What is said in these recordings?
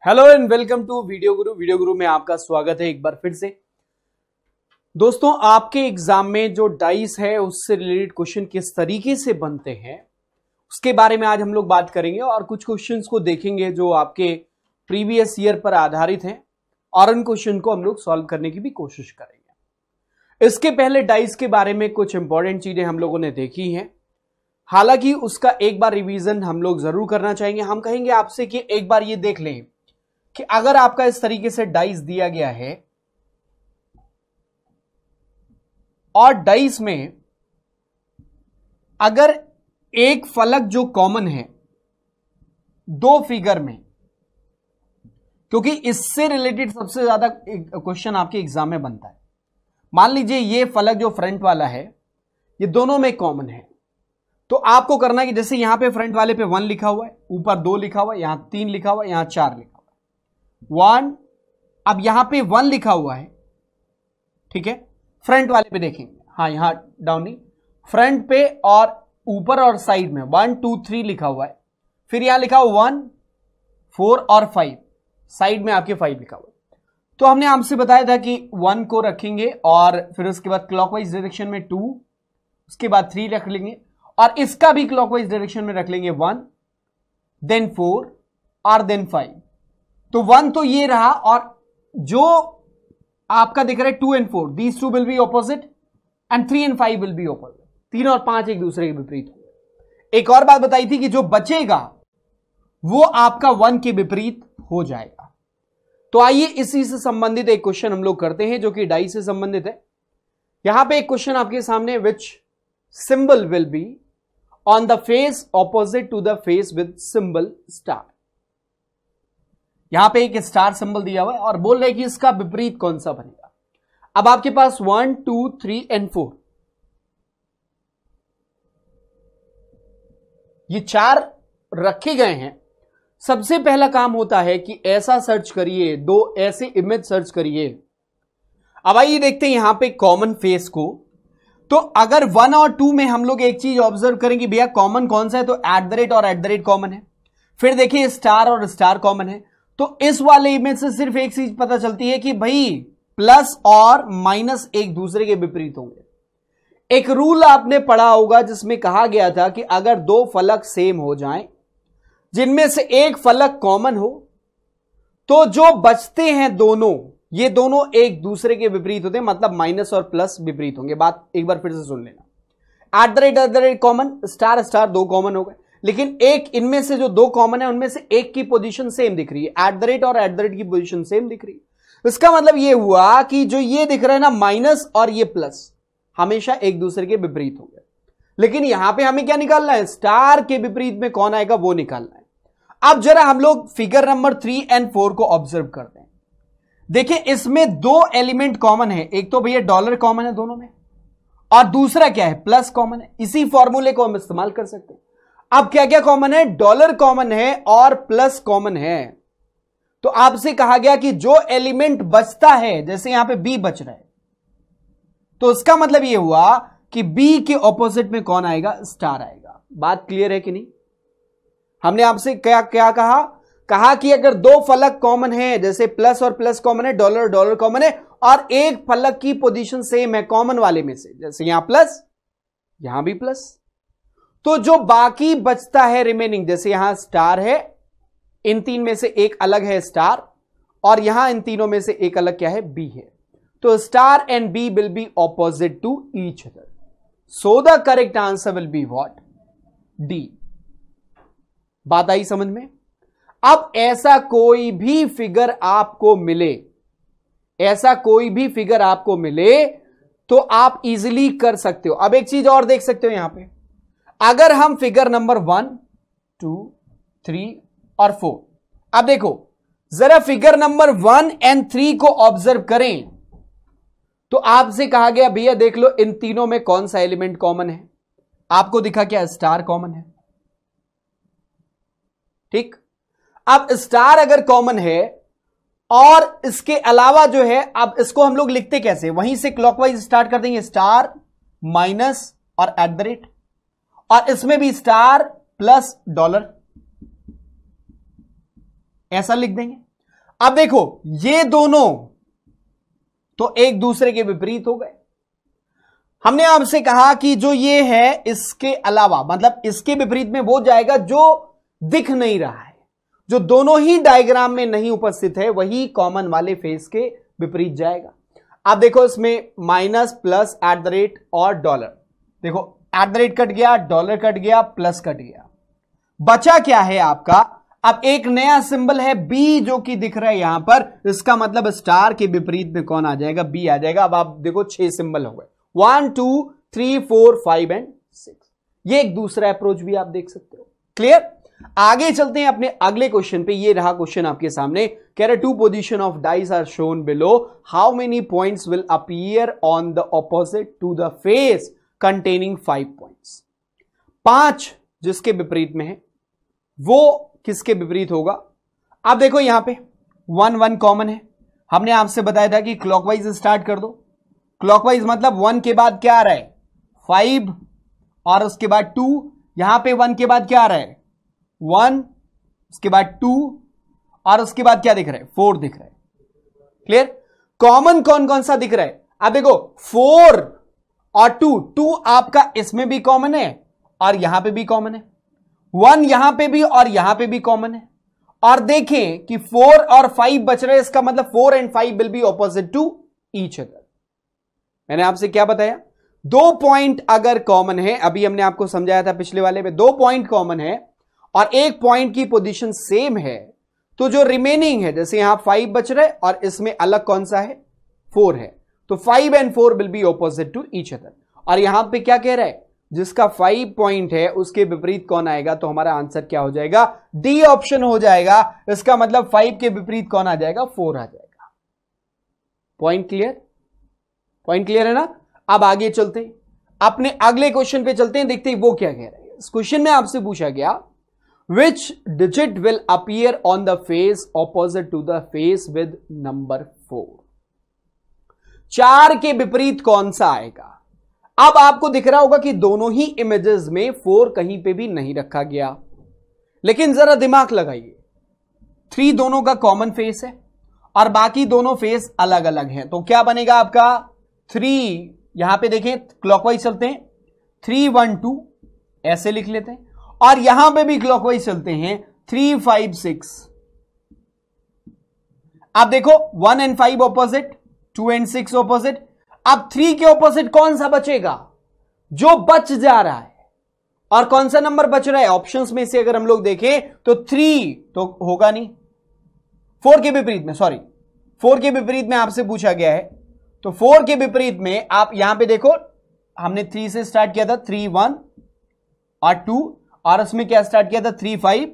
Hello and welcome to video guru में आपका स्वागत है एक बार फिर से। दोस्तों, आपके एग्जाम में जो डाइस है उससे रिलेटेड क्वेश्चन किस तरीके से बनते हैं उसके बारे में आज हम लोग बात करेंगे और कुछ क्वेश्चंस को देखेंगे जो आपके प्रीवियस ईयर पर आधारित हैं और उन क्वेश्चन को हम लोग सॉल्व करने की भी कोशिश करेंगे। इसके पहले डाइस के बारे में कुछ इंपॉर्टेंट चीजें हम लोगों ने देखी हैं, हालांकि उसका एक बार रिवीजन हम लोग जरूर करना चाहेंगे। हम कहेंगे आपसे कि एक बार ये देख लें कि अगर आपका इस तरीके से डाइस दिया गया है और डाइस में अगर एक फलक जो कॉमन है दो फिगर में, क्योंकि इससे रिलेटेड सबसे ज्यादा क्वेश्चन आपके एग्जाम में बनता है। मान लीजिए ये फलक जो फ्रंट वाला है ये दोनों में कॉमन है, तो आपको करना है कि जैसे यहां पे फ्रंट वाले पे 1 लिखा हुआ है, ऊपर 2 लिखा हुआ है, यहां 3 लिखा हुआ है, यहां 4 लिखा हुआ है, 1। अब यहां पे 1 लिखा हुआ है, ठीक है। फ्रंट वाले पे देखेंगे, हाँ यहां डाउनी फ्रंट पे और ऊपर और साइड में 1 2 3 लिखा हुआ है। फिर यहां लिखा हुआ 1 4 और 5, साइड में आपके 5 लिखा हुआ है। तो हमने आपसे बताया था कि 1 को रखेंगे और फिर उसके बाद क्लॉकवाइज डायरेक्शन में 2, उसके बाद 3 रख लेंगे और इसका भी क्लॉकवाइज डायरेक्शन में रख लेंगे 1, देन 4 और देन 5। तो 1 तो ये रहा और जो आपका दिख रहा है 2 and 4, these two will be opposite and 3 and 5 will be opposite. 3 और 5 एक दूसरे के विपरीत होंगे। एक और बात बताई थी कि जो बचेगा वो आपका 1 के विपरीत हो जाएगा। तो आइए इसी से संबंधित एक क्वेश्चन हम लोग करते हैं जो कि डाई से संबंधित है। यहां पे एक क्वेश्चन आपके सामने, which symbol will be on the face opposite to the face with symbol star. यहां पे एक स्टार सिंबल दिया हुआ है और बोल रहे हैं कि इसका विपरीत कौन सा बनेगा। अब आपके पास 1 2 3 एंड 4 ये 4 रखे गए हैं। सबसे पहला काम होता है कि ऐसा सर्च करिए, 2 ऐसे इमेज सर्च करिए। अब आइए देखते हैं यहां पे कॉमन फेस को। तो अगर 1 और 2 में हम लोग एक चीज ऑब्जर्व करेंगे, भैया कॉमन कौन सा है, तो @ और @ कॉमन है। फिर देखिए स्टार और स्टार कॉमन है। तो इस वाले इमेज से सिर्फ एक चीज पता चलती है कि भाई प्लस और माइनस एक दूसरे के विपरीत होंगे। एक रूल आपने पढ़ा होगा जिसमें कहा गया था कि अगर 2 फलक सेम हो जाएं, जिनमें से एक फलक कॉमन हो, तो जो बचते हैं दोनों, ये दोनों एक दूसरे के विपरीत होते हैं, मतलब माइनस और प्लस विपरीत होंगे। बात एक बार फिर से सुन लेना। @ कॉमन, स्टार स्टार 2 कॉमन हो गए, लेकिन एक इनमें से जो 2 कॉमन है उनमें से एक की पोजीशन सेम दिख रही है, @ और @ की पोजीशन सेम दिख रही है। इसका मतलब ये हुआ कि जो ये दिख रहा है ना माइनस और ये प्लस, हमेशा एक दूसरे के विपरीत हो गए। लेकिन यहां पे हमें क्या निकालना है, स्टार के विपरीत में कौन आएगा वो निकालना है। अब जरा हम लोग फिगर नंबर 3 एंड 4 को ऑब्जर्व करते हैं। देखिए इसमें 2 एलिमेंट कॉमन है, एक तो भैया डॉलर कॉमन है दोनों में और दूसरा क्या है, प्लस कॉमन है। इसी फॉर्मूले को हम इस्तेमाल कर सकते हैं। अब क्या क्या कॉमन है, डॉलर कॉमन है और प्लस कॉमन है। तो आपसे कहा गया कि जो एलिमेंट बचता है, जैसे यहां पे बी बच रहा है, तो इसका मतलब यह हुआ कि बी के ऑपोजिट में कौन आएगा, स्टार आएगा। बात क्लियर है कि नहीं। हमने आपसे क्या क्या कहा कि अगर 2 फलक कॉमन है, जैसे प्लस और प्लस कॉमन है, डॉलर डॉलर कॉमन है और एक फलक की पोजीशन सेम है कॉमन वाले में से, जैसे यहां प्लस यहां भी प्लस, तो जो बाकी बचता है रिमेनिंग, जैसे यहां स्टार है, इन 3 में से एक अलग है स्टार और यहां इन तीनों में से एक अलग क्या है, बी है। तो star and B will be opposite to each other, so the correct answer will be what, D. बात आई समझ में। अब ऐसा कोई भी फिगर आपको मिले, ऐसा कोई भी फिगर आपको मिले तो आप इजीली कर सकते हो। अब एक चीज और देख सकते हो यहां पे, अगर हम फिगर नंबर 1 2 3 और 4, अब देखो जरा फिगर नंबर 1 एंड 3 को ऑब्जर्व करें तो आपसे कहा गया भैया देख लो इन तीनों में कौन सा एलिमेंट कॉमन है। आपको दिखा क्या, स्टार कॉमन है, ठीक। अब स्टार अगर कॉमन है और इसके अलावा जो है, अब इसको हम लोग लिखते कैसे, वहीं से क्लॉकवाइज स्टार्ट कर देंगे, स्टार माइनस और @ और इसमें भी स्टार प्लस डॉलर, ऐसा लिख देंगे। अब देखो ये दोनों तो एक दूसरे के विपरीत हो गए। हमने आपसे कहा कि जो ये है इसके अलावा, मतलब इसके विपरीत में वो जाएगा जो दिख नहीं रहा है, जो दोनों ही डायग्राम में नहीं उपस्थित है, वही कॉमन वाले फेस के विपरीत जाएगा। अब देखो इसमें minus, plus, at the rate और डॉलर। देखो एट द रेट कट गया, डॉलर कट गया, प्लस कट गया, बचा क्या है आपका? अब एक नया सिंबल है बी जो कि दिख रहा है यहां पर, इसका मतलब स्टार के विपरीत में कौन आ जाएगा? बी आ जाएगा। अब आप देखो 6 सिंबल हो गए, 1 2 3 4 5 एंड 6। ये एक दूसरा अप्रोच भी आप देख सकते हो। क्लियर? आगे चलते हैं अपने अगले क्वेश्चन पे। ये रहा क्वेश्चन आपके सामने, कह रहे 2 position of dice are shown below, how many points will appear on the opposite to the face containing 5 points. 5 जिसके विपरीत में है वो किसके विपरीत होगा? अब देखो यहां पे 1 1 कॉमन है। हमने आपसे बताया था कि क्लॉकवाइज स्टार्ट कर दो। क्लॉकवाइज मतलब 1 के बाद क्या आ रहा है? 5 और उसके बाद 2। यहां पे 1 के बाद क्या आ रहा है? 1, उसके बाद 2 और उसके बाद क्या दिख रहा है? 4 दिख रहा है। क्लियर? कॉमन कौन कौन सा दिख रहा है? अब देखो 4 और 2 आपका इसमें भी कॉमन है और यहां पे भी कॉमन है, 1 यहां पे भी और यहां पे भी कॉमन है। और देखें कि 4 और 5 बच रहे, इसका मतलब 4 and 5 will be opposite to each other. मैंने आपसे क्या बताया? 2 पॉइंट अगर कॉमन है, अभी हमने आपको समझाया था पिछले वाले में, 2 पॉइंट कॉमन है और 1 पॉइंट की पोजीशन सेम है, तो जो रिमेनिंग है, जैसे यहां 5 बच रहे और इसमें अलग कौन सा है? 4 है, तो 5 and 4 will be opposite to each other. और यहां पे क्या कह रहा है? जिसका 5 पॉइंट है उसके विपरीत कौन आएगा? तो हमारा आंसर क्या हो जाएगा? डी ऑप्शन हो जाएगा। इसका मतलब 5 के विपरीत कौन आ जाएगा? 4 आ जाएगा। Point clear? पॉइंट क्लियर है ना? अब आगे चलते हैं, अपने अगले क्वेश्चन पे चलते हैं, देखते हैं वो क्या कह रहे हैं। इस क्वेश्चन में आपसे पूछा गया, which digit will appear on the face opposite to the face with number 4। 4 के विपरीत कौन सा आएगा? अब आपको दिख रहा होगा कि दोनों ही इमेजेस में 4 कहीं पे भी नहीं रखा गया, लेकिन जरा दिमाग लगाइए, 3 दोनों का कॉमन फेस है और बाकी दोनों फेस अलग अलग हैं, तो क्या बनेगा आपका? 3, यहां पे देखें क्लॉकवाइज चलते हैं, 3 1 2 ऐसे लिख लेते हैं, और यहां पे भी क्लॉकवाइज चलते हैं 3 5 6। अब देखो 1 एंड 5 ऑपोजिट, 2 एंड 6 ऑपोजिट। अब 3 के ऑपोजिट कौन सा बचेगा? जो बच जा रहा है, और कौन सा नंबर बच रहा है? ऑप्शंस में से अगर हम लोग देखें तो 3 तो होगा नहीं, 4 के विपरीत में, सॉरी 4 के विपरीत में आपसे पूछा गया है, तो 4 के विपरीत में आप यहां पे देखो, हमने 3 से स्टार्ट किया था, 3 1 और 2, और उसमें क्या स्टार्ट किया था? 3 5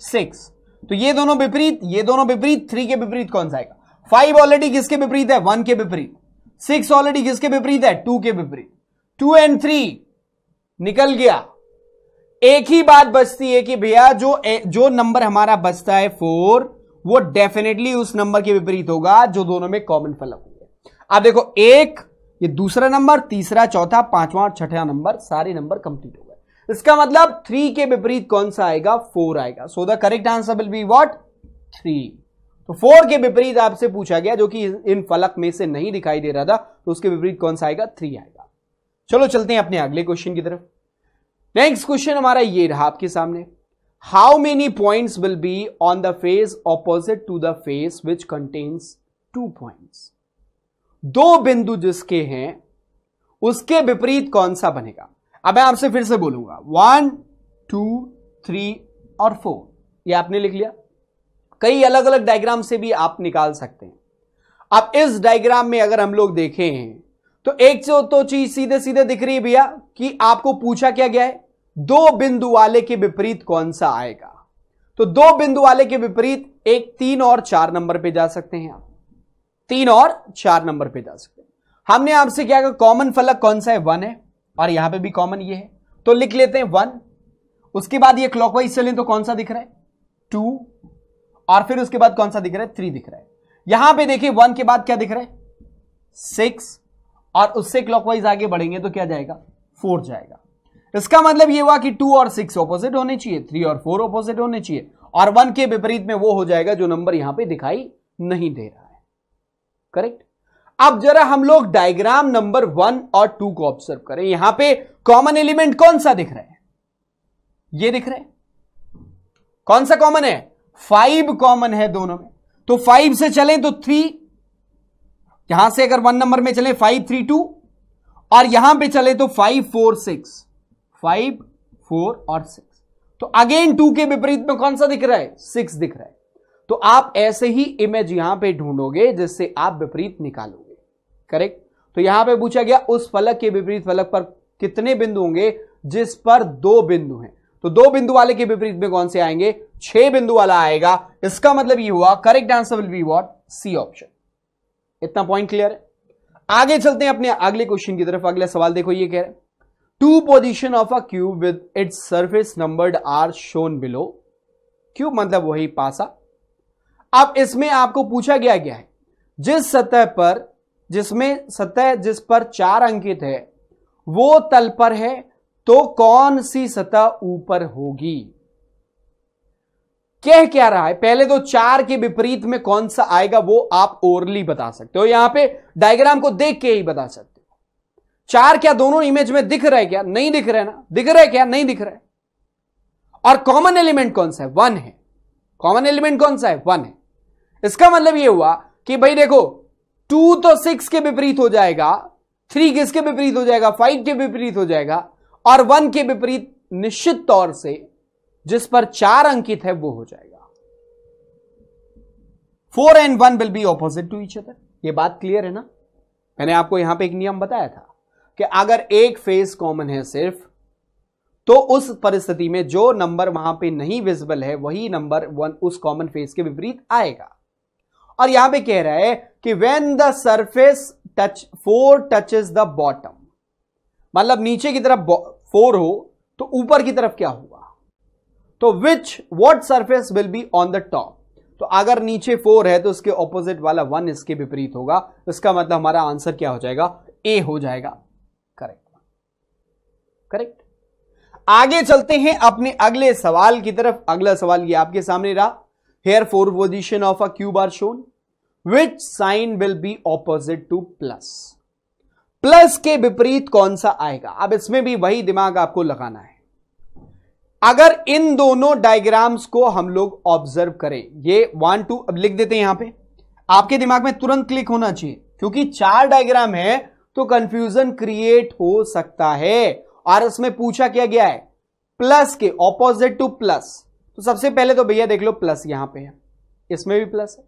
6। तो ये दोनों विपरीत, ये दोनों विपरीत, 3 के विपरीत कौन सा आएगा? 5 ऑलरेडी किसके विपरीत है? 1 के विपरीत। 6 ऑलरेडी किसके विपरीत है? 2 के विपरीत। 2 एंड 3 निकल गया। एक ही बात बचती है कि भैया जो नंबर हमारा बचता है 4, वो डेफिनेटली उस नंबर के विपरीत होगा जो दोनों में कॉमन फलक हुए। अब देखो 1, ये दूसरा नंबर, तीसरा, चौथा, 5वां और 6वां नंबर, सारे नंबर कंप्लीट हो गए। इसका मतलब 3 के विपरीत कौन सा आएगा? 4 आएगा। सो the correct answer will be what? 3। तो 4 के विपरीत आपसे पूछा गया, जो कि इन फलक में से नहीं दिखाई दे रहा था, तो उसके विपरीत कौन सा आएगा? 3 आएगा। चलो चलते हैं अपने अगले क्वेश्चन की तरफ। नेक्स्ट क्वेश्चन हमारा ये रहा आपके सामने, how many points will be on the face opposite to the face which contains 2 points. 2 बिंदु जिसके हैं उसके विपरीत कौन सा बनेगा? अब मैं आपसे फिर से बोलूंगा, 1 2 3 और 4, ये आपने लिख लिया। कई अलग अलग डायग्राम से भी आप निकाल सकते हैं। अब इस डायग्राम में अगर हम लोग देखें तो एक तो चीज सीधे सीधे दिख रही है भैया कि आपको पूछा क्या गया है? 2 बिंदु वाले के विपरीत कौन सा आएगा? तो 2 बिंदु वाले के विपरीत एक 3 और 4 नंबर पे जा सकते हैं आप, 3 और 4 नंबर पे जा सकते हैं। हमने आपसे क्या कहा? कॉमन फलक कौन सा है? 1 है, और यहां पे भी कॉमन ये है, तो लिख लेते हैं 1। उसके बाद ये क्लॉकवाइज चलें तो कौन सा दिख रहा है? 2, और फिर उसके बाद कौन सा दिख रहा है? 3 दिख रहा है। यहां पे देखिए 1 के बाद क्या दिख रहा है? 6, और उससे क्लॉकवाइज आगे बढ़ेंगे तो क्या जाएगा? 4 जाएगा। इसका मतलब ये हुआ कि 2 और 6 ऑपोजिट होने चाहिए, 3 और 4 ऑपोजिट होने चाहिए, और 1 के विपरीत में वो हो जाएगा जो नंबर यहां पे दिखाई नहीं दे रहा है। करेक्ट। अब जरा हम लोग डायग्राम नंबर 1 और 2 को ऑब्जर्व करें। यहां पे कॉमन एलिमेंट कौन सा दिख रहा है? ये दिख रहा है। कौन सा कॉमन है? 5 कॉमन है दोनों में। तो 5 से चले तो 3, यहां से अगर 1 नंबर में चले 5 3 2, और यहां पे चले तो 5 4 6, 5 4 और 6। तो अगेन 2 के विपरीत में कौन सा दिख रहा है? 6 दिख रहा है। तो आप ऐसे ही इमेज यहां पे ढूंढोगे जिससे आप विपरीत निकालोगे। करेक्ट। तो यहां पे पूछा गया उस फलक के विपरीत फलक पर कितने बिंदु होंगे जिस पर 2 बिंदु हैं। तो 2 बिंदु वाले के विपरीत में कौन से आएंगे? 6 बिंदु वाला आएगा। इसका मतलब ये हुआ correct answer will be what? C option. इतना पॉइंट क्लियर है? आगे चलते हैं अपने अगले क्वेश्चन की तरफ। अगला सवाल देखो, ये कह रहे हैं 2 position of a cube with its surface numbered are shown below. Cube मतलब वही पासा। अब इसमें आपको पूछा गया है जिस सतह पर, जिसमें सतह जिस पर 4 अंकित है वो तल पर है, तो कौन सी सतह ऊपर होगी? कह क्या रहा है? पहले तो 4 के विपरीत में कौन सा आएगा वो आप ओरली बता सकते हो, यहां पे डायग्राम को देख के ही बता सकते हो। 4 क्या दोनों इमेज में दिख रहा है क्या? नहीं दिख रहा है ना? दिख रहा है क्या? नहीं दिख रहा है। और कॉमन एलिमेंट कौन सा है? 1 है। कॉमन एलिमेंट कौन सा है? 1 है। इसका मतलब यह हुआ कि भाई देखो 2 तो 6 के विपरीत हो जाएगा, 3 किसके विपरीत हो जाएगा? 5 के विपरीत हो जाएगा, और 1 के विपरीत निश्चित तौर से जिस पर 4 अंकित है वो हो जाएगा। 4 and 1 will be opposite to each other. ये बात क्लियर है ना? मैंने आपको यहां पे एक नियम बताया था कि अगर एक फेस कॉमन है सिर्फ, तो उस परिस्थिति में जो नंबर वहां पे नहीं विजिबल है वही नंबर 1 उस कॉमन फेस के विपरीत आएगा। और यहां पे कह रहा है कि when the surface touch 4 touches the bottom, मतलब नीचे की तरफ 4 हो तो ऊपर की तरफ क्या होगा? तो what surface will be on the top. तो अगर नीचे 4 है तो उसके ऑपोजिट वाला 1 इसके विपरीत होगा। इसका मतलब हमारा आंसर क्या हो जाएगा? ए हो जाएगा। करेक्ट। करेक्ट। आगे चलते हैं अपने अगले सवाल की तरफ। अगला सवाल ये आपके सामने रहा। Here 4 position of a cube are shown. Which sign will be opposite to plus? Plus के विपरीत कौन सा आएगा? अब इसमें भी वही दिमाग आपको लगाना है। अगर इन दोनों डायग्राम्स को हम लोग ऑब्जर्व करें, ये 1 2 अब लिख देते हैं यहां पे, आपके दिमाग में तुरंत क्लिक होना चाहिए, क्योंकि 4 डायग्राम है तो कंफ्यूजन क्रिएट हो सकता है। और इसमें पूछा क्या गया है? प्लस के ऑपोजिट टू प्लस। तो सबसे पहले तो भैया देख लो प्लस यहां पे है, इसमें भी प्लस है।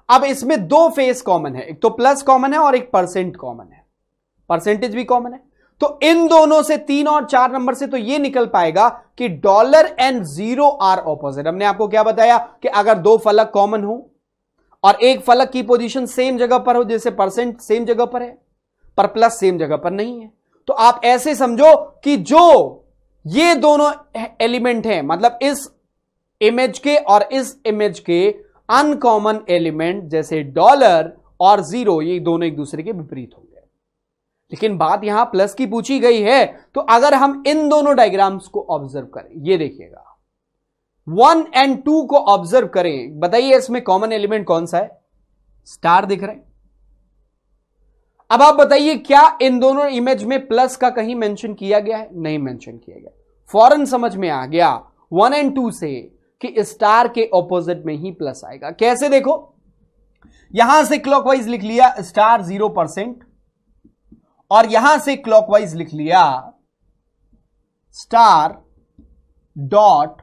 अब इसमें 2 फेस कॉमन है, एक तो प्लस कॉमन है और एक परसेंट कॉमन है, परसेंटेज भी कॉमन है। तो इन दोनों से 3 और 4 नंबर से तो ये निकल पाएगा कि डॉलर एंड 0 आर ऑपोजिट। हमने आपको क्या बताया कि अगर 2 फलक कॉमन हो और एक फलक की पोजीशन सेम जगह पर हो, जैसे परसेंट सेम जगह पर है पर प्लस सेम जगह पर नहीं है, तो आप ऐसे समझो कि जो ये दोनों एलिमेंट हैं, मतलब इस इमेज के और इस इमेज के अनकॉमन एलिमेंट जैसे डॉलर और 0, ये दोनों एक दूसरे के विपरीत होंगे। लेकिन बात यहां प्लस की पूछी गई है, तो अगर हम इन दोनों डायग्राम्स को ऑब्जर्व करें, ये देखिएगा 1 and 2 को ऑब्जर्व करें, बताइए इसमें कॉमन एलिमेंट कौन सा है? स्टार दिख रहा है। अब आप बताइए क्या इन दोनों इमेज में प्लस का कहीं मेंशन किया गया है? नहीं मेंशन किया गया। फौरन समझ में आ गया 1 and 2 से कि स्टार के ऑपोजिट में ही प्लस आएगा। कैसे? देखो यहां से क्लॉकवाइज लिख लिया स्टार 0%, और यहां से क्लॉकवाइज लिख लिया स्टार डॉट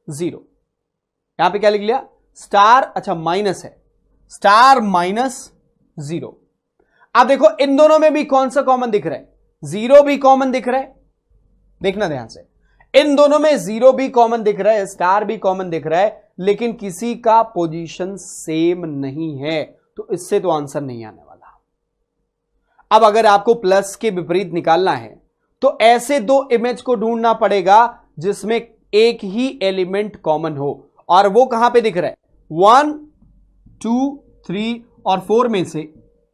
0। यहां पे क्या लिख लिया? स्टार, अच्छा माइनस है, स्टार -0। अब देखो इन दोनों में भी कौन सा कॉमन दिख रहा है? 0 भी कॉमन दिख रहा है, देखना ध्यान से। इन दोनों में 0 भी कॉमन दिख रहा है, स्टार भी कॉमन दिख रहा है, लेकिन किसी का पोजीशन सेम नहीं है, तो इससे तो आंसर नहीं आने वाला। अब अगर आपको प्लस के विपरीत निकालना है तो ऐसे 2 इमेज को ढूंढना पड़ेगा जिसमें एक ही एलिमेंट कॉमन हो, और वो कहां पे दिख रहा है? 1 2 3 और 4 में से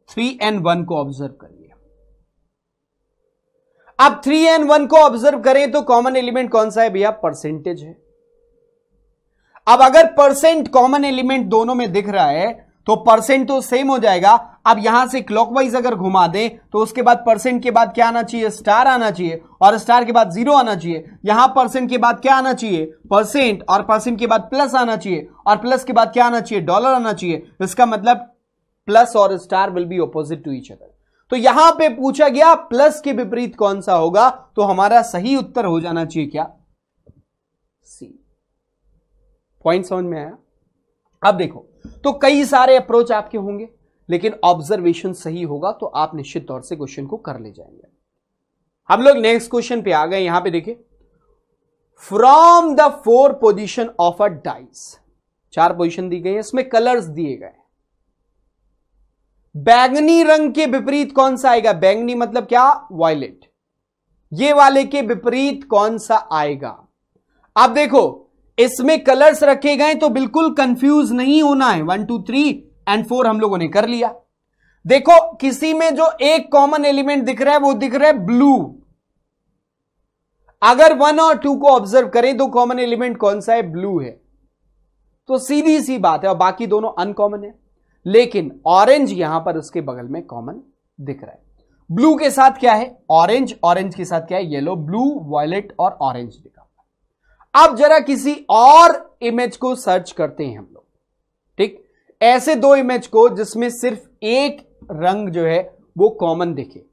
3 and 1 को ऑब्जर्व करिए। अब 3 and 1 को ऑब्जर्व करें तो कॉमन एलिमेंट कौन सा है भैया? परसेंटेज है। अब अगर परसेंट कॉमन एलिमेंट दोनों में दिख रहा है तो परसेंट तो सेम हो जाएगा। अब यहां से क्लॉकवाइज अगर घुमा दें तो उसके बाद परसेंट के बाद क्या आना चाहिए? स्टार आना चाहिए, और स्टार के बाद जीरो आना चाहिए। यहां परसेंट के बाद क्या आना चाहिए? परसेंट, और परसेंट के बाद प्लस आना चाहिए, और प्लस के बाद क्या आना चाहिए? डॉलर आना चाहिए। इसका मतलब प्लस और star will be opposite to each other. तो यहां पे पूछा गया प्लस के विपरीत कौन सा होगा, तो हमारा सही उत्तर हो जाना चाहिए क्या? सी। पॉइंट समझ में आया? अब देखो, तो कई सारे अप्रोच आपके होंगे, लेकिन ऑब्जर्वेशन सही होगा तो आप निश्चित तौर से क्वेश्चन को कर ले जाएंगे। हम लोग नेक्स्ट क्वेश्चन पे आ गए। यहां पे देखिए, from the 4 position of a dice, 4 position दी गई है, इसमें कलर्स दिए गए। बैंगनी रंग के विपरीत कौन सा आएगा? बैंगनी मतलब क्या? वायलेट। ये वाले के विपरीत कौन सा आएगा? अब देखो, इसमें कलर्स रखे गए तो बिल्कुल कंफ्यूज नहीं होना है। 1 2 3 and 4 हम लोगों ने कर लिया। देखो, किसी में जो एक कॉमन एलिमेंट दिख रहा है वो दिख रहा है ब्लू। अगर 1 और 2 को ऑब्जर्व करें तो कॉमन एलिमेंट कौन सा है? ब्लू है। तो सीधी सी बात है, और बाकी दोनों अनकॉमन है। लेकिन ऑरेंज यहां पर उसके बगल में कॉमन दिख रहा है। ब्लू के साथ क्या है? ऑरेंज। ऑरेंज के साथ क्या है? येलो। ब्लू, वायलेट और ऑरेंज दिखा। अब जरा किसी और इमेज को सर्च करते हैं हम लोग, ठीक? ऐसे 2 इमेज को जिसमें सिर्फ एक रंग जो है वो कॉमन दिखे।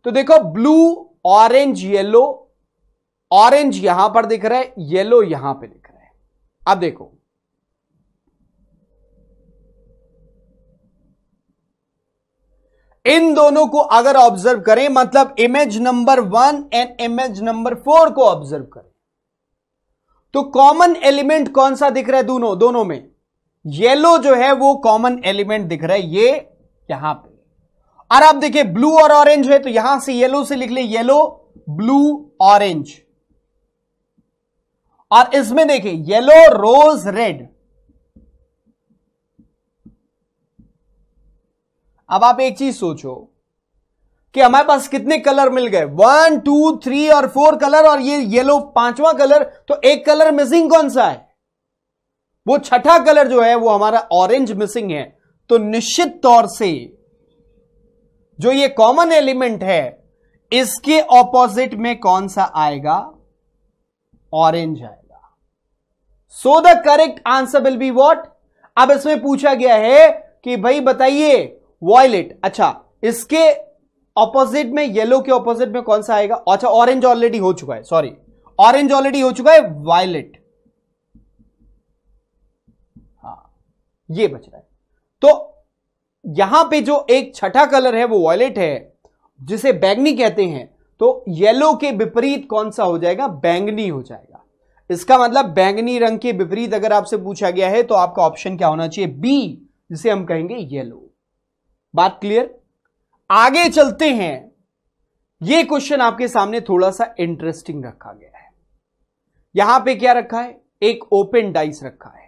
तो देखो, ब्लू, ऑरेंज, येलो। ऑरेंज यहां पर दिख रहा है, येलो यहां पे दिख रहा है। अब देखो, इन दोनों को अगर ऑब्जर्व करें, मतलब image number 1 and image number 4 को ऑब्जर्व करें, तो कॉमन एलिमेंट कौन सा दिख रहा है? दोनों में येलो जो है वो कॉमन एलिमेंट दिख रहा है, ये यहां पे। और आप देखिए, ब्लू और ऑरेंज है तो यहां से येलो से लिख ले, येलो, ब्लू, ऑरेंज। और इसमें देखिए, येलो, रोज, रेड। अब आप एक चीज सोचो कि हमारे पास कितने कलर मिल गए? 1 2 3 और 4 कलर, और ये येलो 5वां कलर। तो एक कलर मिसिंग कौन सा है? वो छठा कलर जो है वो हमारा ऑरेंज मिसिंग है। तो निश्चित तौर से जो ये कॉमन एलिमेंट है इसके ऑपोजिट में कौन सा आएगा? ऑरेंज आएगा। सो the correct answer will be what? अब इसमें पूछा गया है कि भाई बताइए, वायलेट। अच्छा, इसके ऑपोजिट में, येलो के ऑपोजिट में कौन सा आएगा? अच्छा, ऑरेंज ऑलरेडी हो चुका है, सॉरी, ऑरेंज ऑलरेडी हो चुका है, वायलेट। हाँ, ये बच रहा है। तो यहां पे जो एक छठा कलर है वो वायलेट है, जिसे बैंगनी कहते हैं। तो येलो के विपरीत कौन सा हो जाएगा? बैंगनी हो जाएगा। इसका मतलब बैंगनी रंग के विपरीत अगर आपसे पूछा गया है तो आपका ऑप्शन क्या होना चाहिए? बी, जिसे हम कहेंगे येलो। बात क्लियर? आगे चलते हैं। यह क्वेश्चन आपके सामने थोड़ा सा इंटरेस्टिंग रखा गया है। यहां पे क्या रखा है? एक ओपन डाइस रखा है।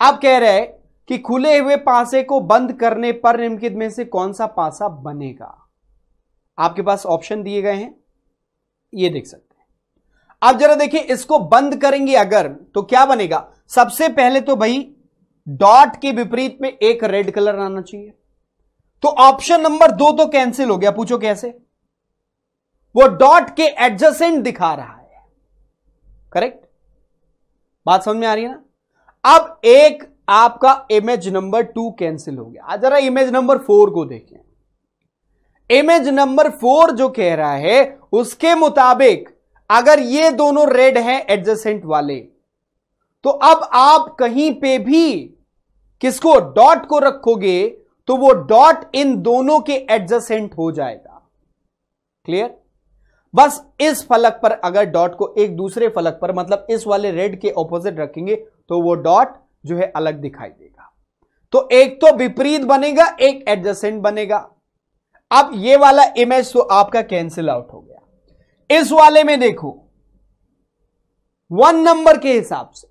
आप कह रहे हैं कि खुले हुए पासे को बंद करने पर निम्नलिखित में से कौन सा पासा बनेगा? आपके पास ऑप्शन दिए गए हैं, ये देख सकते हैं। आप जरा देखिए, इसको बंद करेंगे अगर तो क्या बनेगा? सबसे पहले तो भाई डॉट के विपरीत में एक रेड कलर आना चाहिए। तो ऑप्शन नंबर 2 तो कैंसिल हो गया। पूछो कैसे? वो डॉट के एडजेसेंट दिखा रहा है। करेक्ट? बात समझ में आ रही है ना? अब एक आपका इमेज नंबर 2 कैंसिल हो गया। जरा इमेज नंबर 4 को देखें। इमेज नंबर 4 जो कह रहा है उसके मुताबिक अगर ये दोनों रेड हैं एडजेसेंट वाले, तो अब आप कहीं पे भी किसको, डॉट को रखोगे तो वो डॉट इन दोनों के एडजेसेंट हो जाएगा। क्लियर? बस इस फलक पर अगर डॉट को एक दूसरे फलक पर, मतलब इस वाले रेड के ऑपोजिट रखेंगे तो वो डॉट जो है अलग दिखाई देगा। तो एक तो विपरीत बनेगा, एक एडजेसेंट बनेगा। अब ये वाला इमेज तो आपका कैंसिल आउट हो गया। इस वाले में देखो, 1 नंबर के हिसाब से,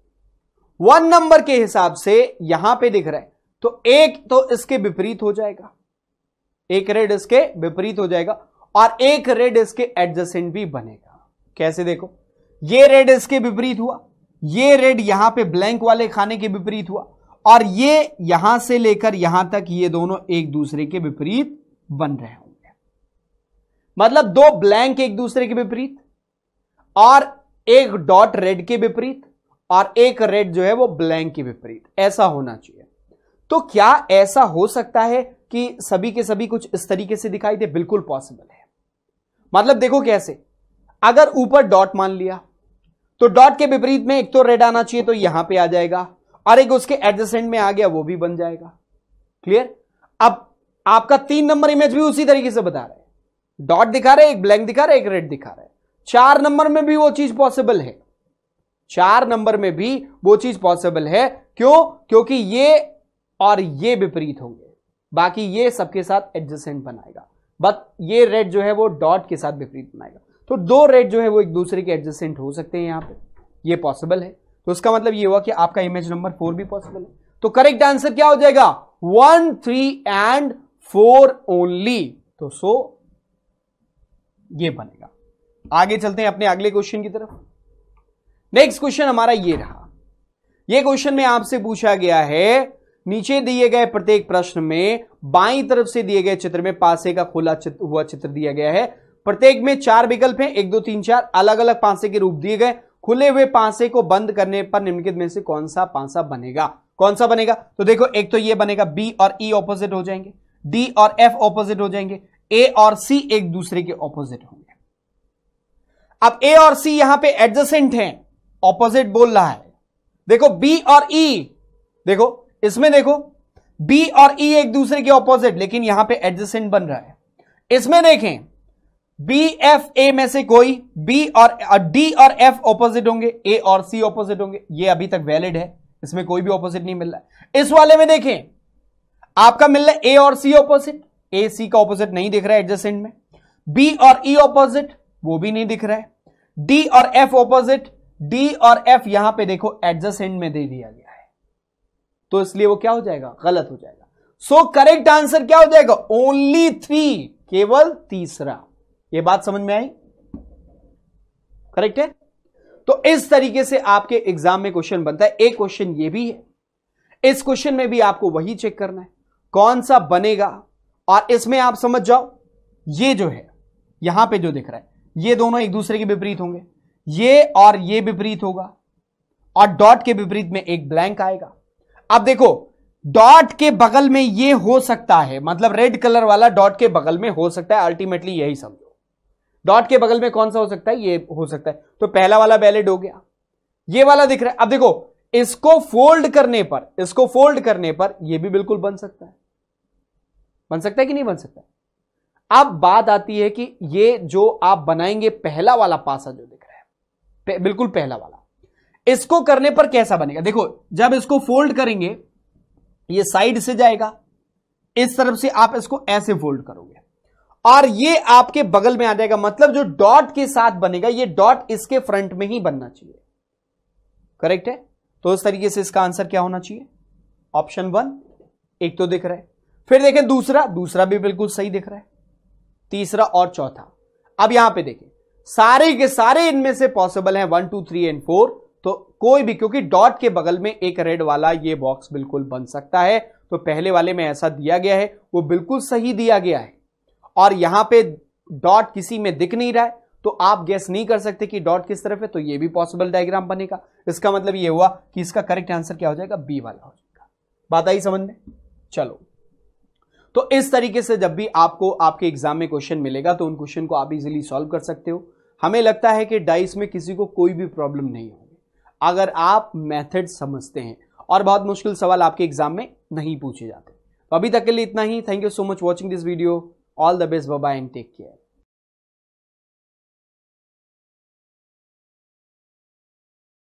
1 नंबर के हिसाब से यहां पे दिख रहा है, तो एक तो इसके विपरीत हो जाएगा, एक रेड इसके विपरीत हो जाएगा। और एक रेड इसके एडजेसेंट भी बनेगा। कैसे देखो, ये रेड इसके विपरीत हुआ, ये रेड यहां पे ब्लैंक वाले खाने के विपरीत हुआ, और ये यहां से लेकर यहां तक ये दोनों एक दूसरे के विपरीत बन रहे होंगे। मतलब दो ब्लैंक एक दूसरे के विपरीत, और एक डॉट रेड के विपरीत, और एक रेड जो है वो ब्लैंक के विपरीत, ऐसा होना चाहिए। तो क्या ऐसा हो सकता है कि सभी के सभी कुछ इस तरीके से दिखाई दे? बिल्कुल पॉसिबल है। मतलब देखो कैसे, अगर ऊपर डॉट मान लिया तो डॉट के विपरीत में एक तो रेड आना चाहिए, तो यहां पे आ जाएगा, और एक उसके एडजेसेंट में आ गया, वो भी बन जाएगा। क्लियर? अब आपका 3 नंबर इमेज भी उसी तरीके से बता रहा है, डॉट दिखा रहे, एक ब्लैंक दिखा रहा है, एक रेड दिखा रहा है। 4 नंबर में भी वो चीज पॉसिबल है, 4 नंबर में भी वो चीज पॉसिबल है। क्यों? क्योंकि ये और ये विपरीत होंगे, बाकी ये सबके साथ एडजेसेंट बनाएगा, बट ये रेड जो है वो डॉट के साथ विपरीत बनाएगा। तो दो रेड जो है वो एक दूसरे के एडजेसेंट हो सकते हैं, यहां पे ये पॉसिबल है। तो इसका मतलब ये हुआ कि आपका इमेज नंबर 4 भी पॉसिबल है। तो करेक्ट आंसर क्या हो जाएगा? 1, 3 एंड 4 ओनली। तो सो ये बनेगा। आगे चलते हैं अपने अगले क्वेश्चन की तरफ। नेक्स्ट क्वेश्चन हमारा ये रहा। ये क्वेश्चन में आपसे पूछा गया है, नीचे दिए गए प्रत्येक प्रश्न में बाईं तरफ से दिए गए चित्र में पासे का खुला हुआ चित्र दिया गया है। प्रत्येक में 4 विकल्प हैं, 1 2 3 4 अलग अलग पासे के रूप दिए गए। खुले हुए पासे को बंद करने पर निम्नलिखित में से कौन सा पासा बनेगा? कौन सा बनेगा? तो देखो, एक तो ये बनेगा, बी और ई ऑपोजिट हो जाएंगे, डी और एफ ऑपोजिट हो जाएंगे, ए और सी एक दूसरे के ऑपोजिट होंगे। अब ए और सी यहां पे एडजेसेंट हैं, ऑपोजिट बोल रहा है। देखो बी और ई, देखो इसमें देखो बी और ई एक दूसरे के ऑपोजिट, लेकिन यहां पे एडजेसेंट बन रहा है। इसमें देखें बी एफ ए में से कोई, बी और डी और एफ ऑपोजिट होंगे, ए और सी ऑपोजिट होंगे। ये अभी तक वैलिड है, इसमें कोई भी ऑपोजिट नहीं मिल रहा है। इस वाले में देखें आपका मिल रहा है ए और सी ऑपोजिट, ए सी का ऑपोजिट नहीं दिख रहा है एडजेसेंट में। बी और ई ऑपोजिट, वो भी नहीं दिख रहा है। डी और एफ ऑपोजिट, डी और एफ यहां पे देखो एडजेसेंट में दे दिया गया है, तो इसलिए वो क्या हो जाएगा? गलत हो जाएगा। सो करेक्ट आंसर क्या हो जाएगा? ओनली 3, केवल तीसरा। ये बात समझ में आई? करेक्ट है? तो इस तरीके से आपके एग्जाम में क्वेश्चन बनता है। एक क्वेश्चन ये भी है, इस क्वेश्चन में भी आपको वही चेक करना है कौन सा बनेगा। और इसमें आप समझ जाओ, ये जो है यहां पे जो दिख रहा है, ये दोनों एक दूसरे के विपरीत होंगे, ये और ये विपरीत होगा, और डॉट के विपरीत में एक ब्लैंक आएगा। अब देखो, डॉट के बगल में ये हो सकता है, मतलब रेड कलर वाला डॉट के बगल में हो सकता है, अल्टीमेटली यही समझो। डॉट के बगल में कौन सा हो सकता है? ये हो सकता है। तो पहला वाला वैलिड हो गया, ये वाला दिख रहा है। अब देखो, इसको फोल्ड करने पर, इसको फोल्ड करने पर ये भी बिल्कुल बन सकता है। बन सकता है कि नहीं बन सकता? अब बात आती है कि ये जो आप बनाएंगे पहला वाला पासा जो दिख रहा है, बिल्कुल पहला वाला, इसको करने पर कैसा बनेगा? देखो, जब इसको फोल्ड करेंगे ये साइड से जाएगा, इस तरफ से आप इसको ऐसे फोल्ड करोगे और ये आपके बगल में आ जाएगा। मतलब जो डॉट के साथ बनेगा, ये डॉट इसके फ्रंट में ही बनना चाहिए। करेक्ट है? तो इस तरीके से इसका आंसर क्या होना चाहिए? ऑप्शन 1 एक तो दिख रहा है, फिर देखें दूसरा भी बिल्कुल सही दिख रहा है, तीसरा और चौथा। अब यहां पे देखें, सारे के सारे इनमें से पॉसिबल हैं 1 2 3 एंड 4। तो कोई भी, क्योंकि डॉट के बगल में एक रेड वाला ये बॉक्स बिल्कुल बन सकता है। तो पहले वाले में ऐसा दिया गया है, वो बिल्कुल सही दिया गया है। और यहां पे डॉट किसी में दिख नहीं रहा है, तो आप गेस नहीं कर सकते कि डॉट किस तरफ है, तो ये भी पॉसिबल डायग्राम बनेगा। इसका मतलब ये हुआ कि इसका करेक्ट आंसर क्या हो जाएगा? बी वाला हो जाएगा। बात आई समझ में? चलो, तो इस तरीके से जब भी आपको आपके एग्जाम में क्वेश्चन मिलेगा तो उन क्वेश्चन को आप इजीली सॉल्व कर सकते हो। हमें लगता है कि डाइस में किसी को कोई भी प्रॉब्लम नहीं होगी अगर आप मेथड समझते हैं और बहुत मुश्किल सवाल आपके एग्जाम में नहीं पूछे जाते। तो अभी तक के लिए इतना ही। Thank you so much watching this video. All the best, bye bye and take care.